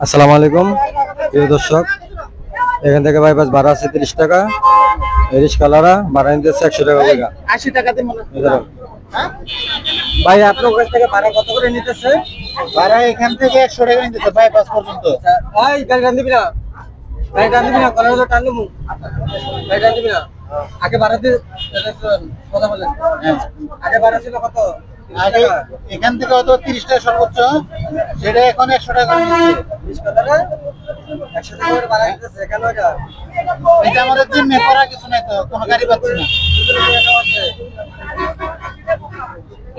আসসালামু আলাইকুম প্রিয় দর্শক, এখান থেকে বাইপাস ভাড়া আছে 30 টাকা, রিক্সাওয়ালারা ভাড়া নিতেছে 100 টাকা করে। 80 টাকাতে ভাই আপনার কাছ থেকে ভাড়া কত করে নিতেছে? ভাড়া এখান থেকে 100 টাকা নিতেছে বাইপাস পর্যন্ত। ভাই গাড়ি টান দিবি না, গাড়ি টান দিবি না, কলার হলো টান দিবি, গাড়ি টান দিবি না। আগে ভাড়া দিয়ে কথা বলেন। আগে ভাড়া ছিল কত? আগে এখান থেকে হয়তো 30 টাকা সর্বোচ্চ, সেটা এখন 100 টাকা নিচ্ছে। রিক্সাওয়ালারা 100 টাকা করে ভাড়া নিতেছে কেন? এটা আমাদের জিম্মে করা কিছু নাই, তো কোনো গাড়ি পাচ্ছি না।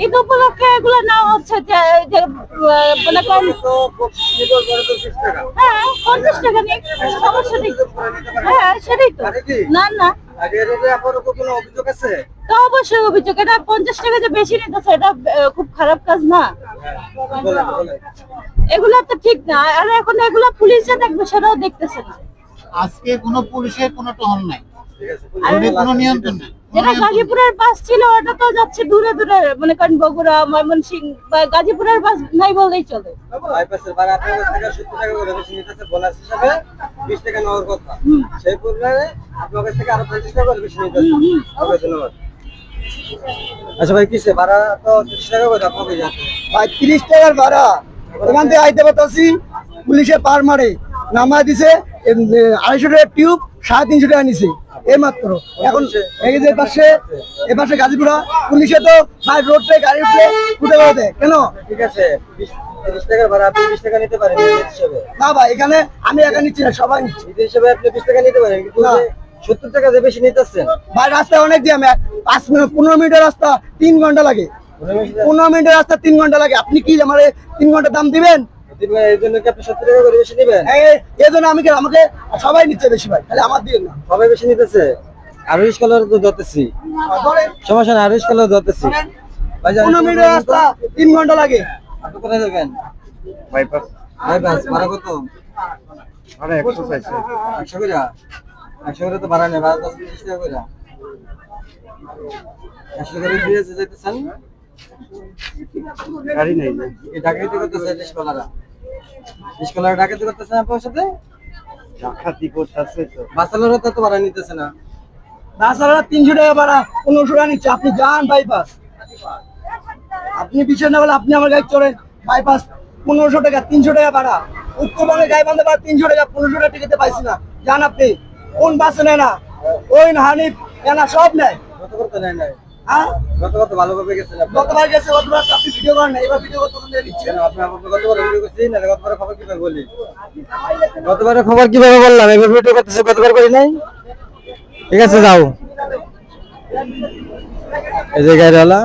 ঈদ উপলক্ষে এগুলো নেওয়া হচ্ছে যে মানে কম। হ্যাঁ 50 টাকা নেই, সমস্যা নেই। হ্যাঁ সেটাই তো। না না অভিযোগ আছে তো অবশ্যই অভিযোগ, এটা 50 টাকা যে বেশি নিতেছে এটা খুব খারাপ কাজ না। এগুলা তো ঠিক না, আর এখন এগুলা পুলিশে দেখবে সেটাও দেখতেছে না। আজকে কোনো পুলিশের কোনো টহল নাই, কোনো নিয়ন্ত্রণ নাই। যেটা গাজীপুরের বাস ছিল ওটা তো যাচ্ছে দূরে দূরে, মনে করেন বগুড়া, ময়মনসিংহ বা গাজীপুরের বাস নাই বললেই চলে। বাইপাসের ভাড়া আপনার কাছ থেকে 70 টাকা করে বেশি নিতেছে, বোনাস হিসাবে 20 টাকা নেওয়ার কথা। সেই পরিমাণে আপনার কাছ থেকে আরো 50 টাকা করে বেশি নিতেছে। ওকে ধন্যবাদ। আচ্ছা ভাই, কিসে ভাড়া তো 30 টাকা করে আপনাকে যাচ্ছে ভাই? 30 টাকার ভাড়া এখান থেকে আইতে পারতাছি, পুলিশে পার মারে নামা দিছে 250 টাকা টিউব, 350 টাকা নিছে এই মাত্র। এখন এই যে পাশে গাজীপুরা পুলিশে তো ভাই রোড থেকে গাড়ি উঠলে ফুটে দেয় কেন? ঠিক আছে, 30 টাকার ভাড়া আপনি 20 টাকা নিতে পারেন হিসেবে। না ভাই, এখানে আমি একা নিচ্ছি না, সবাই নিচ্ছি। এই হিসেবে আপনি 20 টাকা নিতে পারেন, কিন্তু 70 টাকা যে বেশি নিতেছেন। ভাই রাস্তা অনেক জ্যাম, 15 মিনিটের রাস্তা 3 ঘন্টা লাগে। 15 মিনিটের রাস্তা 3 ঘন্টা লাগে। আপনি কি আমার 3 ঘন্টা দাম দিবেন? এই জন্য কি আপনি 70 টাকা করে বেশি নেবেন? এই জন্য আমাকে সবাই নিচ্ছে বেশি ভাই, তাহলে আমার দিয়ে না। সবাই বেশি নিতেছে। আর রিক্সাওয়ালার তো ধরতেছি, সমস্যা না, আর রিক্সাওয়ালার ধরতেছি। 15 মিনিটের রাস্তা 3 ঘন্টা লাগে। আপনি কোথায় যাবেন? বাইপাস বাইপাস ভাড়া কত? ভাড়া 100 চাইছে। 100 করে? 100 করে তো ভাড়া নেই, ভাড়া তো 30 টাকা করে। 100 করে দিয়ে যেতেছেন, গাড়ি নেই। এই ডাকাতি করতেছে রিক্সাওয়ালারা। রিক্সাওয়ালারা ডাকাতি করতেছে না আপনার সাথে? ডাকাতি করতেছে তো। বাসালোরা তো ভাড়া নিতেছে না। তাছাড়া 300 টাকা ভাড়া, 1500 টাকা নিচ্ছে। আপনি যান বাইপাস, আপনি পিছনে না বলে আপনি আমার গাড়ি চড়েন। বাইপাস 1500 টাকা, 300 টাকা ভাড়া। উত্তরবঙ্গে গাই বান্ধে ভাড়া 300 টাকা, 1500 টাকা টিকিটে পাইছি না। যান আপনি, কোন বাসে নেয় না? ওই হানিফ এনা সব নেয়। গতবার তো নেয় নাই। হ্যাঁ গতবার তো ভালোভাবে গেছেন আপনি। গতবার গেছে, গতবার তো আপনি ভিডিও করেন না, এবার ভিডিও করতে দিচ্ছে। কেন আপনি গতবার ভিডিও করছেন না? গতবার খবর কিভাবে বলি? গতবার খবর কিভাবে বললাম? এবার ভিডিও করতেছে, গতবার করি নাই। ঠিক আছে যাও। এই যে গাড়িওয়ালা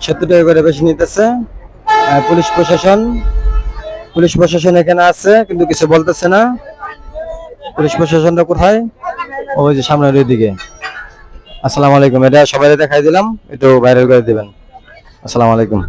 70 টাকা করে বেশি নিতেছে। পুলিশ প্রশাসন এখানে আছে কিন্তু কিছু বলতেছে না। পুলিশ প্রশাসনটা কোথায়? ওই যে সামনের ওইদিকে। আসসালামু আলাইকুম, এটা সবাই দেখাই দিলাম, একটু ভাইরাল করে দিবেন। আসসালামু আলাইকুম।